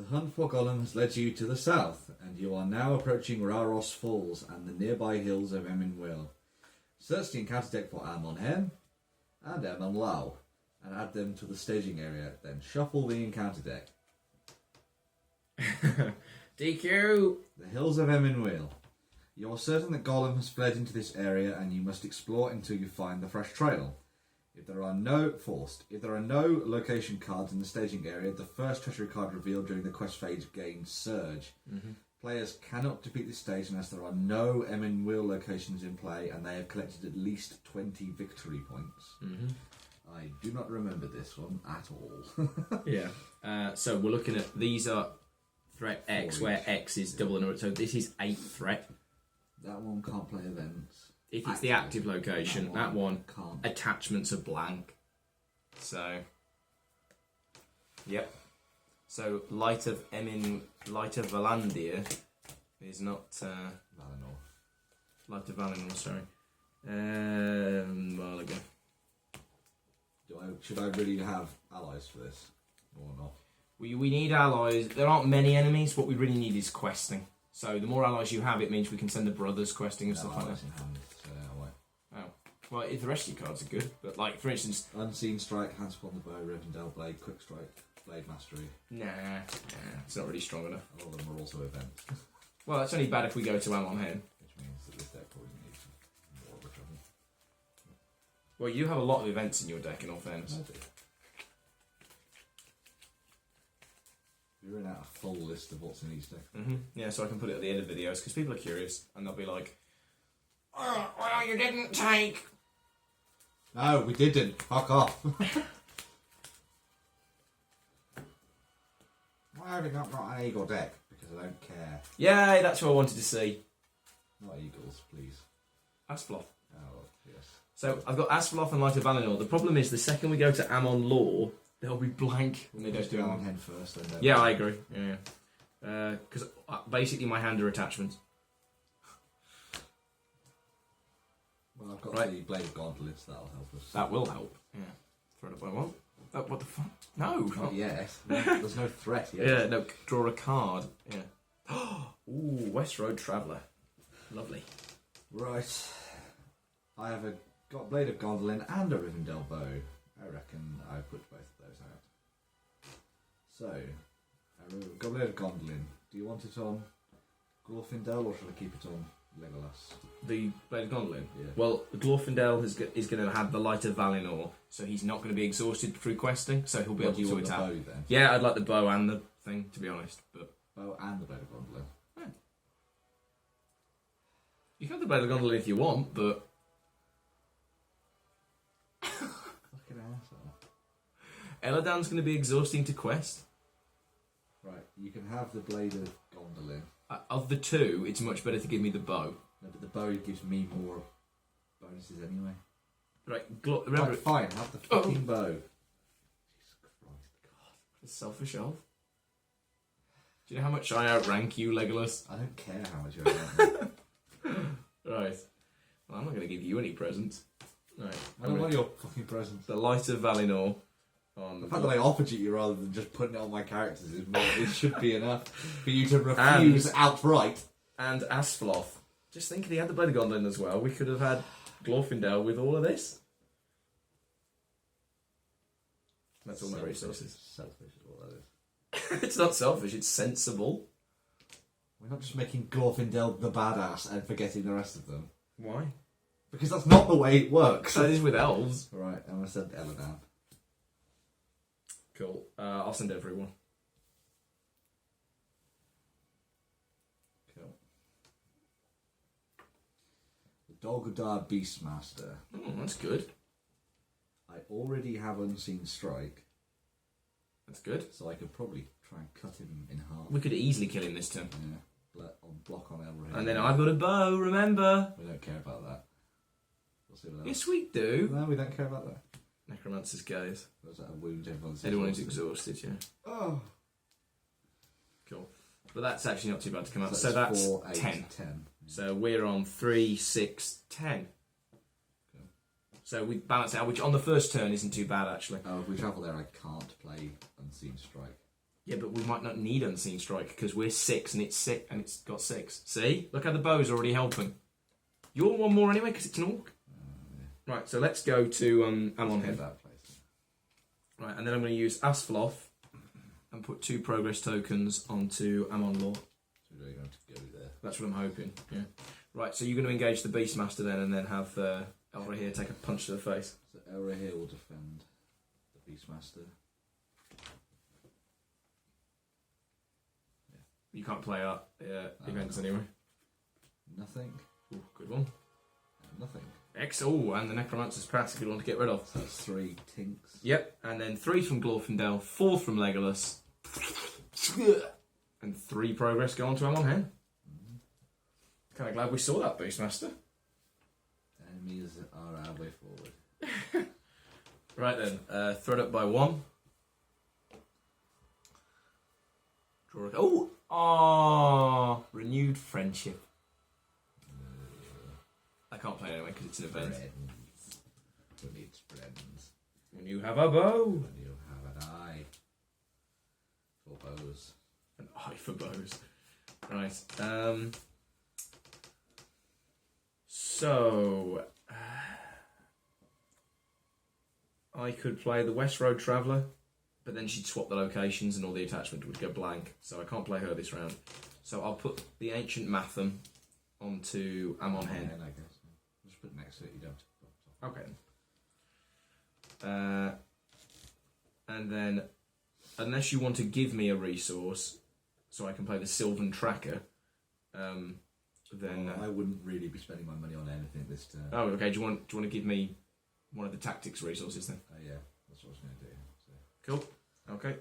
The hunt for Gollum has led you to the south, and you are now approaching Raros Falls and the nearby hills of Emyn Muil. Search the encounter deck for Amon Hen and Emyn Muil, and add them to the staging area, then shuffle the encounter deck. DQ! The hills of Emyn Muil. You are certain that Gollum has fled into this area, and you must explore until you find the fresh trail. If there are no location cards in the staging area, the first treachery card revealed during the quest phase gains Surge. Mm-hmm. Players cannot defeat this stage unless there are no Emyn Muil locations in play and they have collected at least 20 victory points. Mm-hmm. I do not remember this one at all. Yeah. So we're looking at, these are threat X, where X is double the number. So this is 8 threat. That one can't play events. If it's the active location, that one can't. Attachments are blank. So, yep. So Light of Valandir is not Valinor. Light of Valinor. Sorry. A while ago. Should I really have allies for this or not? We need allies. There aren't many enemies. What we really need is questing. So the more allies you have, it means we can send the brothers questing and stuff like that. Well, if the rest of your cards are good, but like for instance, Unseen Strike, Hands upon the Bow, Rivendell Blade, Quick Strike, Blade Mastery. Nah, it's not really strong enough. All of them are also events. Well, it's only bad if we go to Amon Hen. Which means that this deck probably needs more of a trouble. Well, you have a lot of events in your deck, in all fairness. I do. You're in out a full list of what's in each deck. Mm-hmm. Yeah, so I can put it at the end of videos because people are curious and they'll be like, "Oh, well, you didn't take." No, we didn't. Fuck off. Why have you not got an eagle deck? Because I don't care. Yeah, that's what I wanted to see. Not eagles, please. Asfaloth. Oh, yes. So I've got Asfaloth and Light of Valinor. The problem is the second we go to Amon Law, they'll be blank when they don't do Amon Hen first. Then yeah, I agree. Yeah. Because basically my hand are attachments. Well, I've got the Blade of Gondolin, so that'll help us. That will help. Yeah. Throw it up by one. Oh, what the fuck? No. Not yet. There's no threat yet. Yeah, no, draw a card. Yeah. Ooh, Westfold Traveller. Lovely. Right. I have got Blade of Gondolin and a Rivendell bow. I reckon I put both of those out. So, I've got Blade of Gondolin. Do you want it on Glorfindel or should I keep it on Legolas? The Blade of Gondolin? Yeah. Well, Glorfindel is going to have the Light of Valinor, so he's not going to be exhausted through questing, so he'll be able to attack. The bow, then? Yeah, I'd like the bow and the thing, to be honest. But bow and the Blade of Gondolin. Yeah. You can have the Blade of Gondolin if you want, but Fucking asshole. Elladan's going to be exhausting to quest. Right, you can have the Blade of Gondolin. Of the two, it's much better to give me the bow. No, but the bow gives me more bonuses anyway. Right, remember... Right, fine, have the fucking bow. Jesus Christ. God, what a selfish elf. Do you know how much I outrank you, Legolas? I don't care how much you outrank me. Right. Well, I'm not going to give you any presents. Right. I don't want your fucking presents. The Light of Valinor. The fact that I offered you rather than just putting it on my characters is more, it should be enough for you to refuse outright. And Asfaloth. Just think if he had the Blade of Gondolin as well, we could have had Glorfindel with all of this. That's all my resources. Selfish is what that is. It's not selfish, it's sensible. We're not just making Glorfindel the badass and forgetting the rest of them. Why? Because that's not the way it works. That is with elves. Right, I'm going to send Ella down. Cool. I'll send everyone. Cool. The Dolgadar Beastmaster. Oh, that's good. I already have Unseen Strike. That's good. So I could probably try and cut him in half. We could easily kill him this turn. Yeah. Block on Elrond. And then I've got a bow, remember? We don't care about that. We'll see what else. Yes, we do. No, we don't care about that. Necromancer's Gaze. Was that a wound? Anyone who's exhausted, yeah. Oh. Cool. But that's actually not too bad to come out. So So that's 4, 8, 10. 10. So we're on 3, 6, 10. Okay. So we balance it out, which on the first turn isn't too bad, actually. Oh, if we travel there, I can't play Unseen Strike. Yeah, but we might not need Unseen Strike because we're 6 and it's 6 and it's got 6. See? Look how the bow's already helping. You're one more anyway because it's an orc. Yeah. Right, so let's go to Amon Head. That place. Right, and then I'm going to use Asfaloth and put 2 progress tokens onto Amon Law. So we're going to go there. That's what I'm hoping, yeah. Right, so you're going to engage the Beastmaster then and then have Elra here take a punch to the face. So Elra here will defend the Beastmaster. You can't play art events anyway. Nothing. Ooh, good one. Nothing. Oh, and the Necromancer's Pass, a good one to get rid of. So that's 3 tinks. Yep, and then 3 from Glorfindel, 4 from Legolas, and 3 progress go on to Amon Hen. Kind of glad we saw that, Beastmaster. Enemies are our way forward. Right then, throw it up by 1. Draw a... Oh, renewed friendship. I can't play it anyway because it's an event. Friends. Who needs friends? When you have a bow. When you have an eye for bows. An eye for bows. Right. So I could play the Westfold Traveller, but then she'd swap the locations and all the attachment would go blank. So I can't play her this round. So I'll put the Ancient Matham onto Amon Hen. I guess. Just put it next to it. You don't. Okay. And then, unless you want to give me a resource, so I can play the Silven Tracker, then I wouldn't really be spending my money on anything this turn. Oh, okay. Do you want to give me one of the tactics resources then? Yeah, that's what I was going to do. So. Cool. Okay.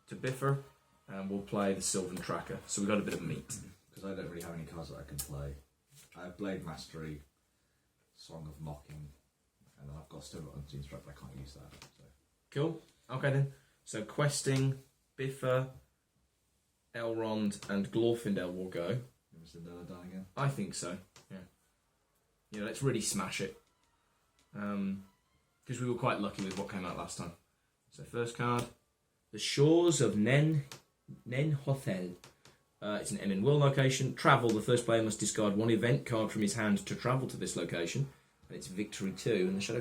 To Bifur, and we'll play the Silven Tracker. So we've got a bit of meat. Because I don't really have any cards that I can play. I have Blade Mastery, Song of Mocking, and then I've got still got Unseen Strike, but I can't use that. So. Cool. Okay then. So questing, Bifur, Elrond, and Glorfindel will go. Mr. Della done again? I think so. Yeah. Yeah. Let's really smash it. Because we were quite lucky with what came out last time. So first card, the Shores of Nen Hothel. It's an Emyn Muil location. Travel. The first player must discard 1 event card from his hand to travel to this location, and it's victory 2. And the shadow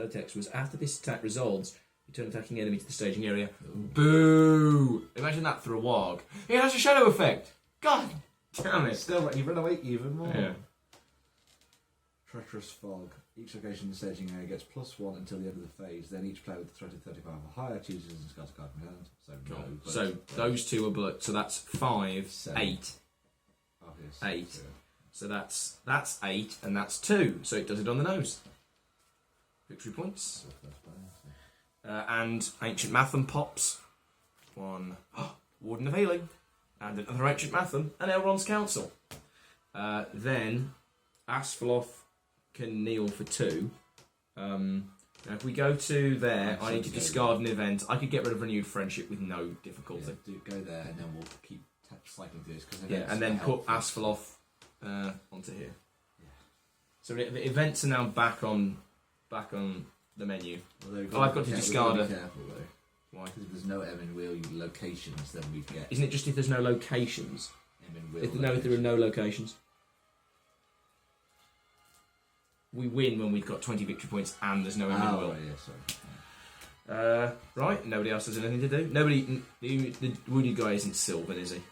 text was after this attack resolves, return attacking enemy to the staging area. Ooh. Boo! Imagine that for a warg. It has a shadow effect. God damn it! Still, you run away even more. Yeah. Treacherous Fog. Each location in the staging area gets +1 until the end of the phase. Then each player with a threat of 35 or higher chooses and discards a card from hand. So cool. No. But So those 2 are blood. So that's 5, 7. 8. Oh, yes, 8. So. So that's 8, and that's 2. So it does it on the nose. Victory points. And Ancient Matham pops. 1. Warden of Healing. And another Ancient Matham. And Elrond's Counsel. Then Asfaloth can kneel for 2. Now if we go to there, I need to discard an event. I could get rid of Renewed Friendship with no difficulty. Yeah, go there, and then we'll keep cycling through this. Yeah, and then put Asfaloth onto here. Yeah. So the events are now back on the menu. I've got to discard a... Careful, though. Why? Because if there's no Emyn Muil locations, then we get... Isn't it just if there's no locations? Emyn Muil If there are no locations. We win when we've got 20 victory points and there's no Emyn Muil. Right, yeah, sorry. Right, nobody else has anything to do. The wounded guy isn't Silven, is he?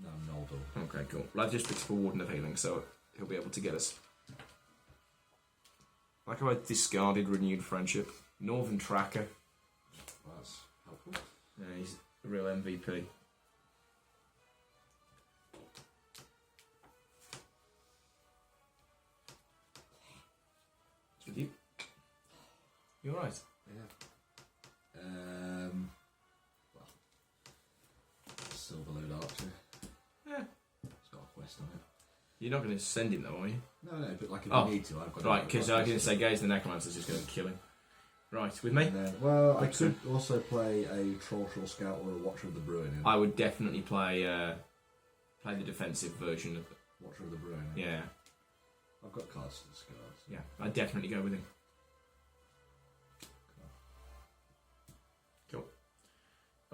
No, Noldor. Okay, cool. Well, I've just picked up a Warden of Healing, so he'll be able to get us. Like how I discarded Renewed Friendship. Northern Tracker. Well, that's helpful. Yeah, he's a real MVP. It's with you. You alright? Yeah. Well, Silverlode Archer. Yeah. It's got a quest on it. You're not going to send him though, are you? No, but like if we need to, I've got. Right, because I was going to say, Gaze the Necromancer's just going to kill him. Right, with me? Well, I could also play a Trollshaw Scout or a Watcher of the Bruin. I would definitely play the defensive version of Watcher of the Bruin. Yeah. I've got cards to discard. Yeah, I'd definitely go with him. Cool.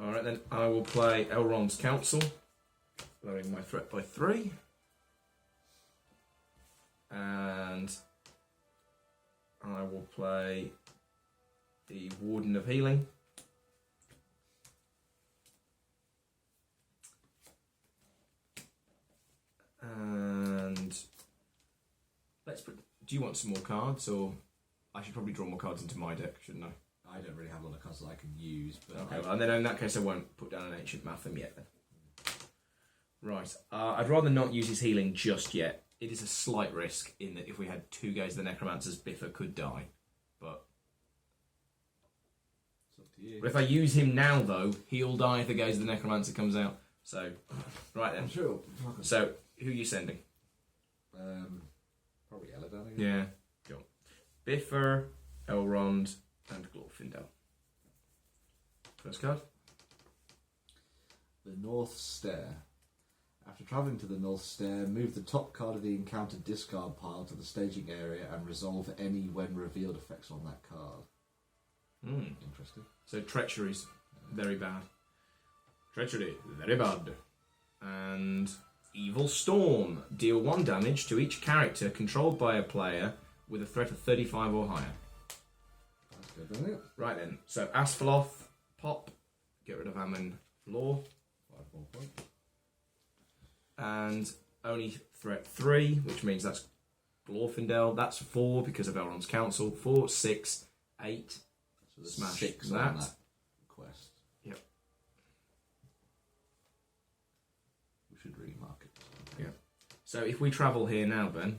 Alright then, I will play Elrond's Counsel, lowering my threat by 3. And I will play the Warden of Healing. And let's put. Do you want some more cards, or I should probably draw more cards into my deck, shouldn't I? I don't really have a lot of cards that I can use, but Okay, well, and then in that case, I won't put down an Ancient Matham yet. Then, right? I'd rather not use his healing just yet. It is a slight risk in that if we had 2 Gaze of the Necromancers, Bifur could die. But it's up to you. if I use him now, though, he'll die if the Gaze of the Necromancer comes out. So, right then. I'm sure. So, who are you sending? Probably Eladon again. Yeah, cool. Bifur, Elrond, and Glorfindel. First card. The North Stair. After travelling to the North Stair, move the top card of the encounter discard pile to the staging area and resolve any when revealed effects on that card. Interesting. So treacheries, very bad. Treachery, very bad. And Evil Storm. Deal 1 damage to each character controlled by a player with a threat of 35 or higher. That's good, isn't it? Right then, so Asfaloth, pop, get rid of Emyn Muil. 5 more points. And only threat 3, which means that's Glorfindel. That's 4 because of Elrond's Counsel. 4, 6, 8. So there's Smash 6 that. on that quest. Yep. We should really mark it. Yeah. So if we travel here now, Ben,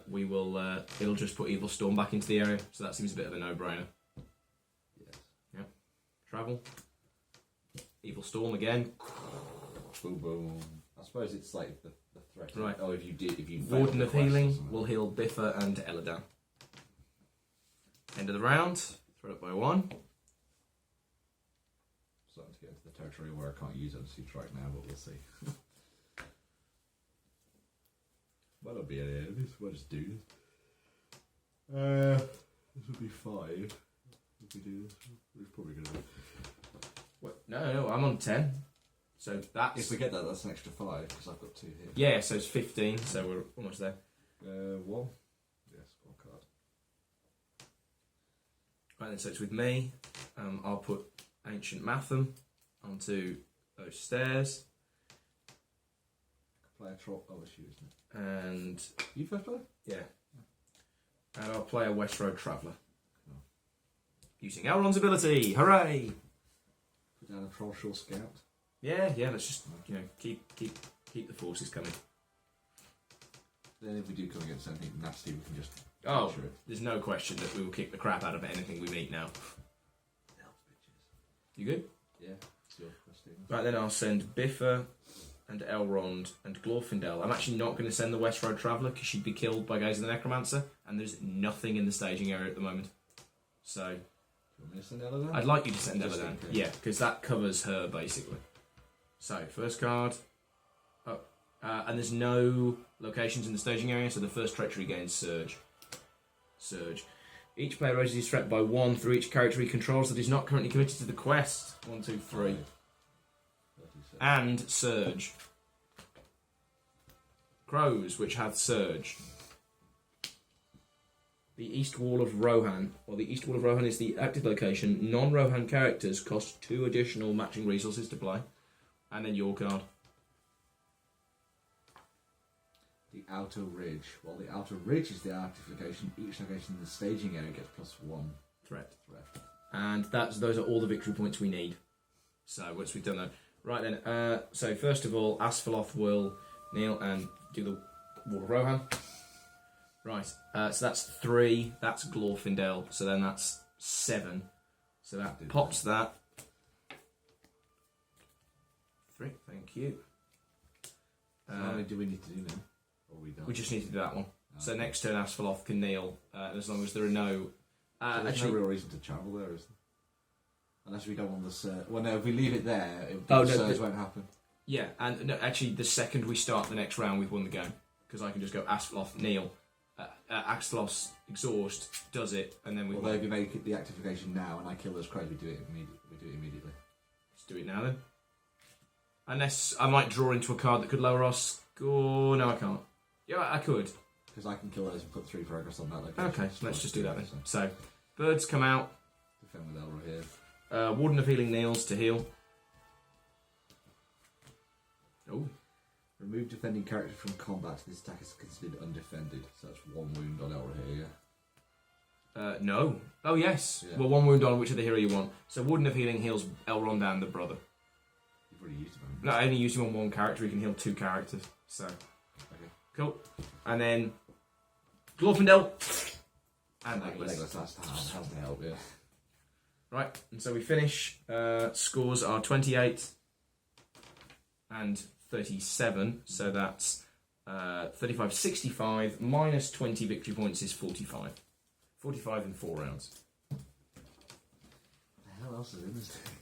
we will. It'll just put Evil Storm back into the area. So that seems a bit of a no-brainer. Yes. Yeah. Travel. Evil Storm again. Boom, boom. I suppose it's like the threat. Right. Oh, if you failed Warden the of quest or Healing something. will heal Bifur and Eladon. End of the round. Throw it by 1. Starting to get into the territory where I can't use Unseat right now, but we'll see. Might not be any enemies. We'll just do this. This would be 5. If we do this, we're probably going to. What? No, I'm on 10. So that's. If we get that, that's an extra 5 because I've got 2 here. Yeah, so it's 15. So we're almost there. 1. Yes, 1 card. Right then, so it's with me. I'll put Ancient Matham onto those stairs. Play a troll. Oh, it's you, isn't it? And You first play? yeah. And I'll play a Westfold Traveller. Cool. Using Elrond's ability. Hooray! Put down a Troll Shore Scout. Yeah, let's just keep the forces coming. Then if we do come against anything nasty, we can just Oh, capture it. there's no question that we will kick the crap out of anything we meet now. Elves, bitches. You good? Yeah, it's your question. Right then, I'll send Bifur and Elrond and Glorfindel. I'm actually not going to send the Westfold Traveller because she'd be killed by Gaze of the Necromancer, and there's nothing in the staging area at the moment. So Do you want me to send Eladon? I'd like you to send Just Eladon. in case. Yeah, because that covers her basically. So first card. Oh, and there's no locations in the staging area, so the first treachery gains Surge. Each player raises his threat by 1 through each character he controls that is not currently committed to the quest. 1, 2, 3. 37. And Surge. Crows, which have Surge. The East Wall of Rohan. Well, the East Wall of Rohan is the active location. Non-Rohan characters cost 2 additional matching resources to play. And then your card. The Outer Ridge. While the Outer Ridge is the active location, each location in the staging area gets +1 Threat. threat. And those are all the victory points we need. So once we've done that. Right then, so first of all, Asfaloth will kneel and do the Wall of Rohan. Right, so that's 3, that's Glorfindel, so then that's 7. So that pops that. 3, thank you. How many do we need to do now? Or are we done? We just need to do that one. So next turn, Asfaloth can kneel, as long as there are no... So there's no real reason to travel there, is there? Unless we go on the surge. Well, no, if we leave it there, the surge won't happen. Yeah, and no, actually, the second we start the next round, we've won the game. Because I can just go Asfaloth, kneel. Asfaloth's exhaust does it, and then we Although if you make it the activation now and I kill those crows, we do it immediately. Let's do it now then. Unless I might draw into a card that could lower our score. No, I can't. Yeah, I could. Because I can kill those and put 3 progress on that location. Okay, let's just do that then. So, birds come out. Defend with Elrond here. Warden of Healing kneels to heal. Oh. Remove defending character from combat. This attack is considered undefended. So that's 1 wound on Elrond here, yeah? No. Oh, yes. Yeah. Well, 1 wound on whichever hero you want. So, Warden of Healing heals Elrond and the brother. You've already used him. No, I only use him on 1 character. He can heal 2 characters. So, Okay. cool. And then, Glorfindel. And Legolas. Legolas last time. Has to help, yeah. Right, and so we finish. Scores are 28 and 37, so that's 35-65 minus 20 victory points is 45. 45 in 4 rounds. What the hell else is in this thing?